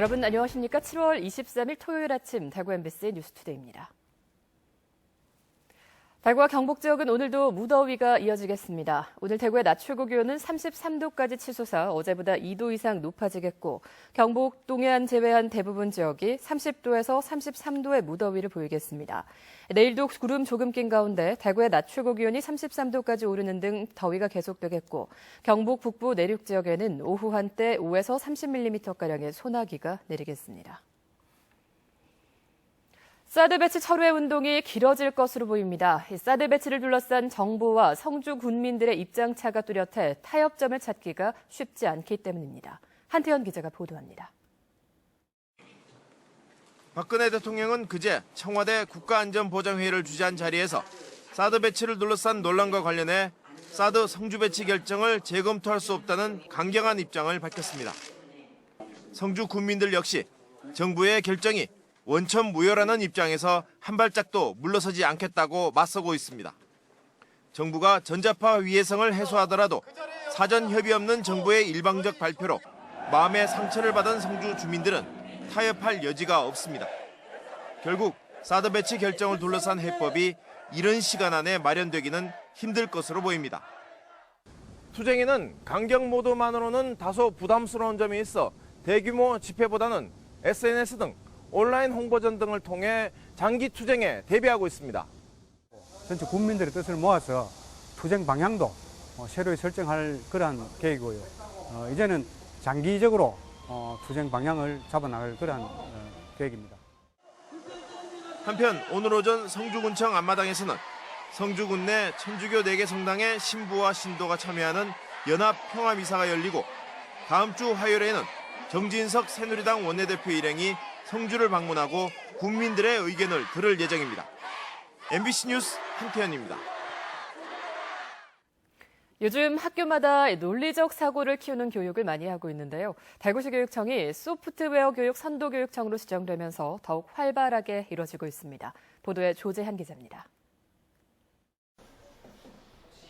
여러분 안녕하십니까? 7월 23일 토요일 아침 대구 MBC 뉴스투데이입니다. 대구와 경북 지역은 오늘도 무더위가 이어지겠습니다. 오늘 대구의 낮 최고 기온은 33도까지 치솟아 어제보다 2도 이상 높아지겠고 경북 동해안 제외한 대부분 지역이 30도에서 33도의 무더위를 보이겠습니다. 내일도 구름 조금 낀 가운데 대구의 낮 최고 기온이 33도까지 오르는 등 더위가 계속되겠고 경북 북부 내륙 지역에는 오후 한때 5에서 30mm가량의 소나기가 내리겠습니다. 사드 배치 철회 운동이 길어질 것으로 보입니다. 사드 배치를 둘러싼 정부와 성주 군민들의 입장차가 뚜렷해 타협점을 찾기가 쉽지 않기 때문입니다. 한태현 기자가 보도합니다. 박근혜 대통령은 그제 청와대 국가안전보장회의를 주재한 자리에서 사드 배치를 둘러싼 논란과 관련해 사드 성주 배치 결정을 재검토할 수 없다는 강경한 입장을 밝혔습니다. 성주 군민들 역시 정부의 결정이 원천 무효라는 입장에서 한 발짝도 물러서지 않겠다고 맞서고 있습니다. 정부가 전자파 위해성을 해소하더라도 사전 협의 없는 정부의 일방적 발표로 마음의 상처를 받은 성주 주민들은 타협할 여지가 없습니다. 결국 사드 배치 결정을 둘러싼 해법이 이른 시간 안에 마련되기는 힘들 것으로 보입니다. 투쟁에는 강경 모드만으로는 다소 부담스러운 점이 있어 대규모 집회보다는 SNS 등 온라인 홍보전 등을 통해 장기 투쟁에 대비하고 있습니다. 전체 국민들의 뜻을 모아서 투쟁 방향도 새로 설정할 그러한 계획이고요. 이제는 장기적으로 투쟁 방향을 잡아나갈 그러한 계획입니다. 한편 오늘 오전 성주군청 앞마당에서는 성주군 내 천주교 4개 성당의 신부와 신도가 참여하는 연합평화미사가 열리고 다음 주 화요일에는 정진석 새누리당 원내대표 일행이 성주를 방문하고 국민들의 의견을 들을 예정입니다. MBC 뉴스 한태현입니다. 요즘 학교마다 논리적 사고를 키우는 교육을 많이 하고 있는데요. 대구시 교육청이 소프트웨어 교육 선도교육청으로 지정되면서 더욱 활발하게 이뤄지고 있습니다. 보도에 조재한 기자입니다.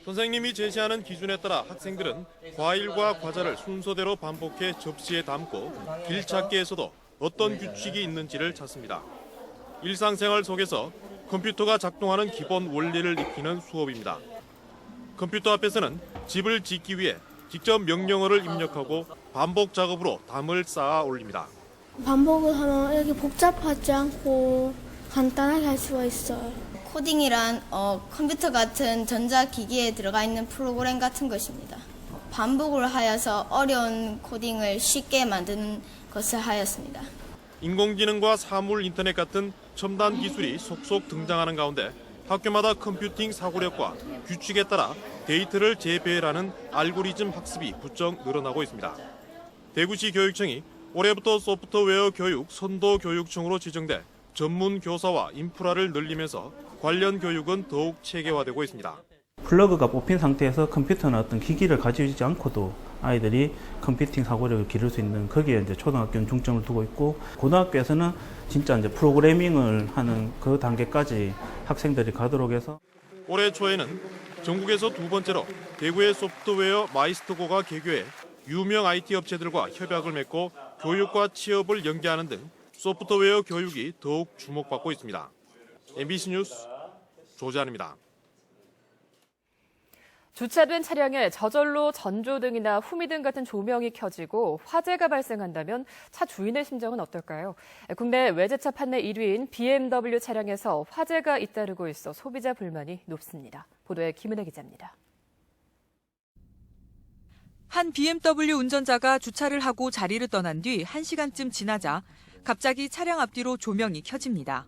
선생님이 제시하는 기준에 따라 학생들은 과일과 과자를 순서대로 반복해 접시에 담고 길찾기에서도 어떤 규칙이 있는지를 찾습니다. 일상생활 속에서 컴퓨터가 작동하는 기본 원리를 익히는 수업입니다. 컴퓨터 앞에서는 집을 짓기 위해 직접 명령어를 입력하고 반복 작업으로 담을 쌓아 올립니다. 반복을 하면 이렇게 복잡하지 않고 간단하게 할 수가 있어요. 코딩이란 컴퓨터 같은 전자기기에 들어가 있는 프로그램 같은 것입니다. 반복을 하여서 어려운 코딩을 쉽게 만드는 것을 하였습니다. 인공지능과 사물 인터넷 같은 첨단 기술이 속속 등장하는 가운데 학교마다 컴퓨팅 사고력과 규칙에 따라 데이터를 재배열하는 알고리즘 학습이 부쩍 늘어나고 있습니다. 대구시 교육청이 올해부터 소프트웨어 교육 선도교육청으로 지정돼 전문 교사와 인프라를 늘리면서 관련 교육은 더욱 체계화되고 있습니다. 플러그가 뽑힌 상태에서 컴퓨터나 어떤 기기를 가지고 있지 않고도 아이들이 컴퓨팅 사고력을 기를 수 있는 거기에 이제 초등학교는 중점을 두고 있고 고등학교에서는 진짜 이제 프로그래밍을 하는 그 단계까지 학생들이 가도록 해서 올해 초에는 전국에서 두 번째로 대구의 소프트웨어 마이스터고가 개교해 유명 IT 업체들과 협약을 맺고 교육과 취업을 연계하는 등 소프트웨어 교육이 더욱 주목받고 있습니다. MBC 뉴스 조재환입니다. 주차된 차량에 저절로 전조등이나 후미등 같은 조명이 켜지고 화재가 발생한다면 차 주인의 심정은 어떨까요? 국내 외제차 판매 1위인 BMW 차량에서 화재가 잇따르고 있어 소비자 불만이 높습니다. 보도에 김은혜 기자입니다. 한 BMW 운전자가 주차를 하고 자리를 떠난 뒤 1시간쯤 지나자 갑자기 차량 앞뒤로 조명이 켜집니다.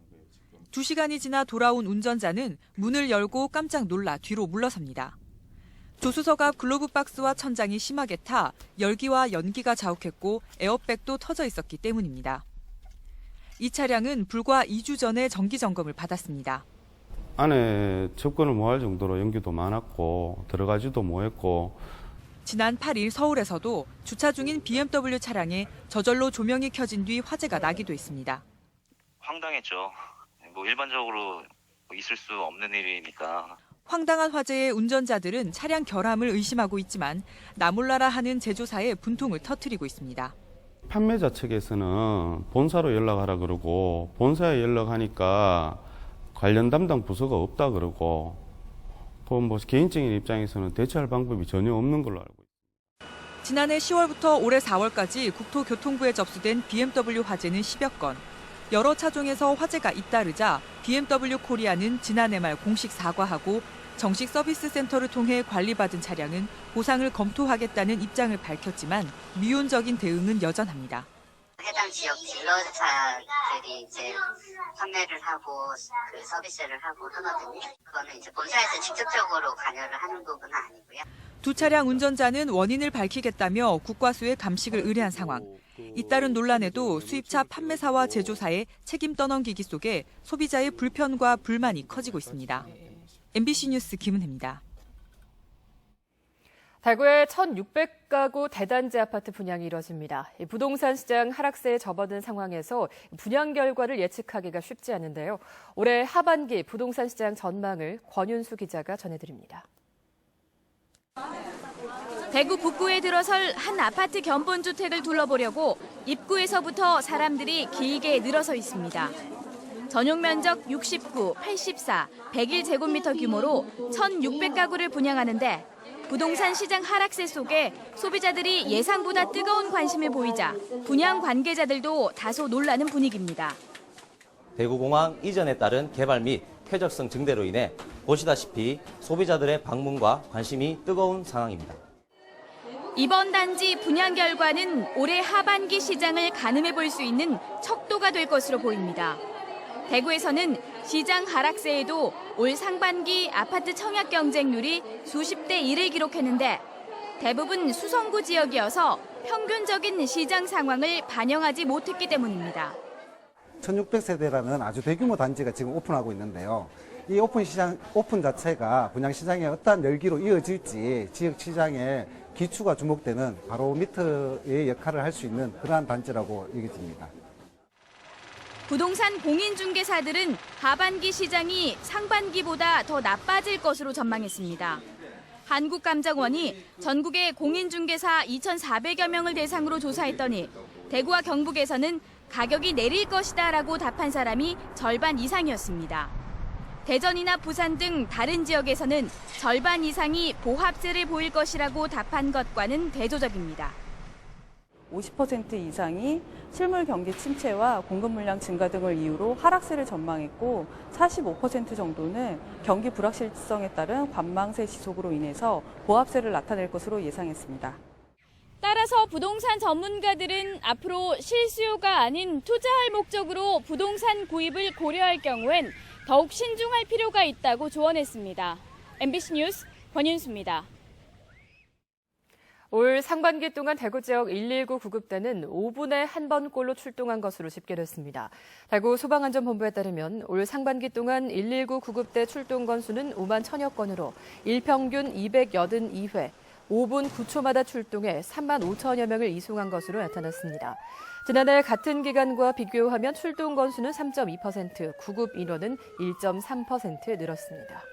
2시간이 지나 돌아온 운전자는 문을 열고 깜짝 놀라 뒤로 물러섭니다. 조수석 앞 글로브 박스와 천장이 심하게 타 열기와 연기가 자욱했고 에어백도 터져 있었기 때문입니다. 이 차량은 불과 2주 전에 정기 점검을 받았습니다. 안에 접근을 못할 정도로 연기도 많았고 들어가지도 못했고 지난 8일 서울에서도 주차 중인 BMW 차량에 저절로 조명이 켜진 뒤 화재가 나기도 했습니다. 황당했죠. 일반적으로 있을 수 없는 일이니까. 황당한 화재에 운전자들은 차량 결함을 의심하고 있지만 나몰라라 하는 제조사에 분통을 터뜨리고 있습니다. 판매자 측에서는 본사로 연락하라 그러고 본사에 연락하니까 관련 담당 부서가 없다 그러고 또 뭐 개인적인 입장에서는 대처할 방법이 전혀 없는 걸로 알고 있습니다. 지난해 10월부터 올해 4월까지 국토교통부에 접수된 BMW 화재는 10여 건. 여러 차종에서 화재가 잇따르자 BMW 코리아는 지난해 말 공식 사과하고 정식 서비스 센터를 통해 관리받은 차량은 보상을 검토하겠다는 입장을 밝혔지만 미온적인 대응은 여전합니다. 해당 지역 딜러사들이 이제 판매를 하고 그 서비스를 하고 하거든요. 그거는 이제 본사에서 직접적으로 관여를 하는 부분은 아니고요. 두 차량 운전자는 원인을 밝히겠다며 국과수에 감식을 의뢰한 상황. 잇따른 논란에도 수입차 판매사와 제조사의 책임 떠넘기기 속에 소비자의 불편과 불만이 커지고 있습니다. MBC 뉴스 김은혜입니다. 대구의 1,600가구 대단지 아파트 분양이 이뤄집니다. 부동산 시장 하락세에 접어든 상황에서 분양 결과를 예측하기가 쉽지 않은데요. 올해 하반기 부동산 시장 전망을 권윤수 기자가 전해드립니다. 대구 북구에 들어설 한 아파트 견본주택을 둘러보려고 입구에서부터 사람들이 길게 늘어서 있습니다. 전용 면적 69, 84, 101제곱미터 규모로 1,600가구를 분양하는데 부동산 시장 하락세 속에 소비자들이 예상보다 뜨거운 관심을 보이자 분양 관계자들도 다소 놀라는 분위기입니다. 대구공항 이전에 따른 개발 및 쾌적성 증대로 인해 보시다시피 소비자들의 방문과 관심이 뜨거운 상황입니다. 이번 단지 분양 결과는 올해 하반기 시장을 가늠해 볼 수 있는 척도가 될 것으로 보입니다. 대구에서는 시장 하락세에도 올 상반기 아파트 청약 경쟁률이 수십 대 1을 기록했는데 대부분 수성구 지역이어서 평균적인 시장 상황을 반영하지 못했기 때문입니다. 1600세대라는 아주 대규모 단지가 지금 오픈하고 있는데요. 이 오픈 자체가 분양 시장에 어떠한 열기로 이어질지 지역 시장의 기초가 주목되는 바로미터의 역할을 할 수 있는 그러한 단지라고 여겨집니다. 부동산 공인중개사들은 하반기 시장이 상반기보다 더 나빠질 것으로 전망했습니다. 한국감정원이 전국의 공인중개사 2,400여 명을 대상으로 조사했더니 대구와 경북에서는 가격이 내릴 것이다라고 답한 사람이 절반 이상이었습니다. 대전이나 부산 등 다른 지역에서는 절반 이상이 보합세를 보일 것이라고 답한 것과는 대조적입니다. 50% 이상이 실물 경기 침체와 공급 물량 증가 등을 이유로 하락세를 전망했고 45% 정도는 경기 불확실성에 따른 관망세 지속으로 인해서 보합세를 나타낼 것으로 예상했습니다. 따라서 부동산 전문가들은 앞으로 실수요가 아닌 투자할 목적으로 부동산 구입을 고려할 경우엔 더욱 신중할 필요가 있다고 조언했습니다. MBC 뉴스 권윤수입니다. 올 상반기 동안 대구 지역 119 구급대는 5분에 한 번꼴로 출동한 것으로 집계됐습니다. 대구 소방안전본부에 따르면 올 상반기 동안 119 구급대 출동 건수는 5만 1,000여 건으로 일평균 282회, 5분 9초마다 출동해 3만 5천여 명을 이송한 것으로 나타났습니다. 지난해 같은 기간과 비교하면 출동 건수는 3.2%, 구급 인원은 1.3% 늘었습니다.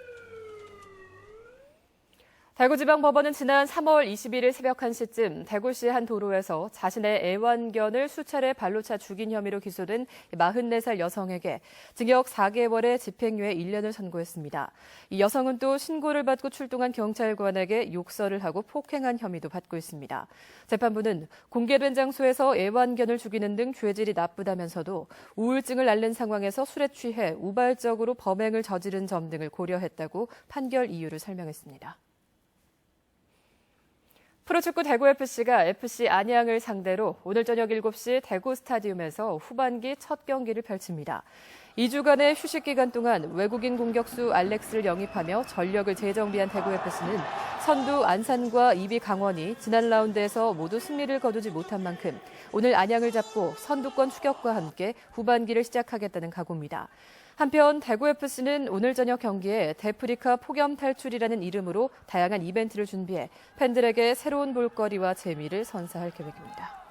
대구지방법원은 지난 3월 21일 새벽 1시쯤 대구시 한 도로에서 자신의 애완견을 수차례 발로 차 죽인 혐의로 기소된 44살 여성에게 징역 4개월의 집행유예 1년을 선고했습니다. 이 여성은 또 신고를 받고 출동한 경찰관에게 욕설을 하고 폭행한 혐의도 받고 있습니다. 재판부는 공개된 장소에서 애완견을 죽이는 등 죄질이 나쁘다면서도 우울증을 앓는 상황에서 술에 취해 우발적으로 범행을 저지른 점 등을 고려했다고 판결 이유를 설명했습니다. 프로축구 대구FC가 FC 안양을 상대로 오늘 저녁 7시 대구 스타디움에서 후반기 첫 경기를 펼칩니다. 2주간의 휴식 기간 동안 외국인 공격수 알렉스를 영입하며 전력을 재정비한 대구FC는 선두 안산과 2위 강원이 지난 라운드에서 모두 승리를 거두지 못한 만큼 오늘 안양을 잡고 선두권 추격과 함께 후반기를 시작하겠다는 각오입니다. 한편 대구FC는 오늘 저녁 경기에 데프리카 폭염 탈출이라는 이름으로 다양한 이벤트를 준비해 팬들에게 새로운 볼거리와 재미를 선사할 계획입니다.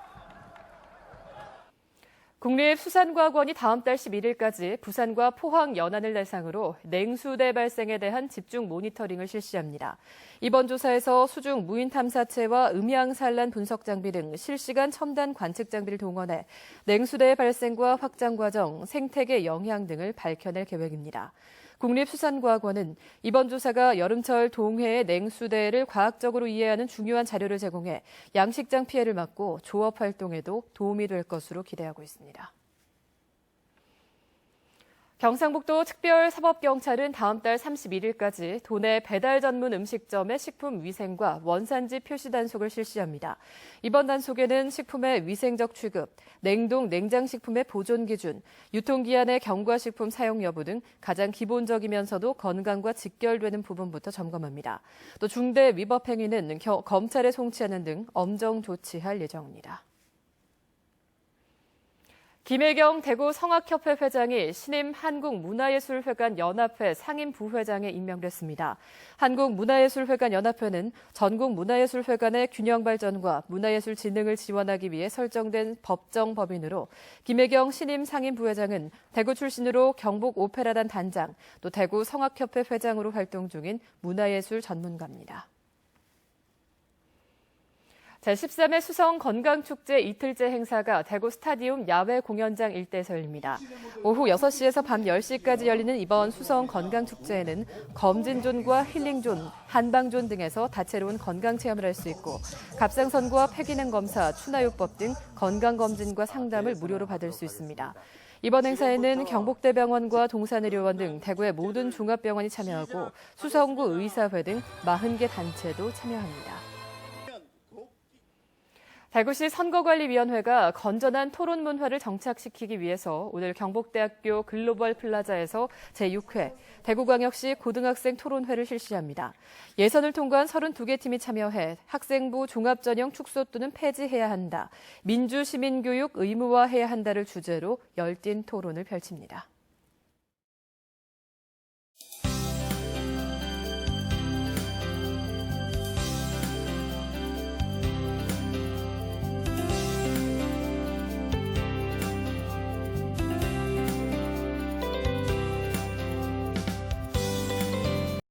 국립수산과학원이 다음 달 11일까지 부산과 포항 연안을 대상으로 냉수대 발생에 대한 집중 모니터링을 실시합니다. 이번 조사에서 수중 무인 탐사체와 음향 산란 분석 장비 등 실시간 첨단 관측 장비를 동원해 냉수대의 발생과 확장 과정, 생태계 영향 등을 밝혀낼 계획입니다. 국립수산과학원은 이번 조사가 여름철 동해의 냉수대를 과학적으로 이해하는 중요한 자료를 제공해 양식장 피해를 막고 조업 활동에도 도움이 될 것으로 기대하고 있습니다. 경상북도 특별사법경찰은 다음 달 31일까지 도내 배달 전문 음식점의 식품 위생과 원산지 표시 단속을 실시합니다. 이번 단속에는 식품의 위생적 취급, 냉동, 냉장식품의 보존 기준, 유통기한의 경과식품 사용 여부 등 가장 기본적이면서도 건강과 직결되는 부분부터 점검합니다. 또 중대 위법 행위는 검찰에 송치하는 등 엄정 조치할 예정입니다. 김혜경 대구 성악협회 회장이 신임 한국문화예술회관 연합회 상임 부회장에 임명됐습니다. 한국문화예술회관 연합회는 전국 문화예술회관의 균형 발전과 문화예술 진흥을 지원하기 위해 설정된 법정 법인으로 김혜경 신임 상임 부회장은 대구 출신으로 경북 오페라단 단장, 또 대구 성악협회 회장으로 활동 중인 문화예술 전문가입니다. 제13회 수성 건강축제 이틀째 행사가 대구 스타디움 야외 공연장 일대에서 열립니다. 오후 6시에서 밤 10시까지 열리는 이번 수성 건강축제에는 검진존과 힐링존, 한방존 등에서 다채로운 건강체험을 할 수 있고 갑상선과 폐기능 검사, 추나요법 등 건강검진과 상담을 무료로 받을 수 있습니다. 이번 행사에는 경북대병원과 동산의료원 등 대구의 모든 종합병원이 참여하고 수성구 의사회 등 40개 단체도 참여합니다. 대구시 선거관리위원회가 건전한 토론 문화를 정착시키기 위해서 오늘 경북대학교 글로벌 플라자에서 제6회 대구광역시 고등학생 토론회를 실시합니다. 예선을 통과한 32개 팀이 참여해 학생부 종합전형 축소 또는 폐지해야 한다, 민주시민교육 의무화해야 한다를 주제로 열띤 토론을 펼칩니다.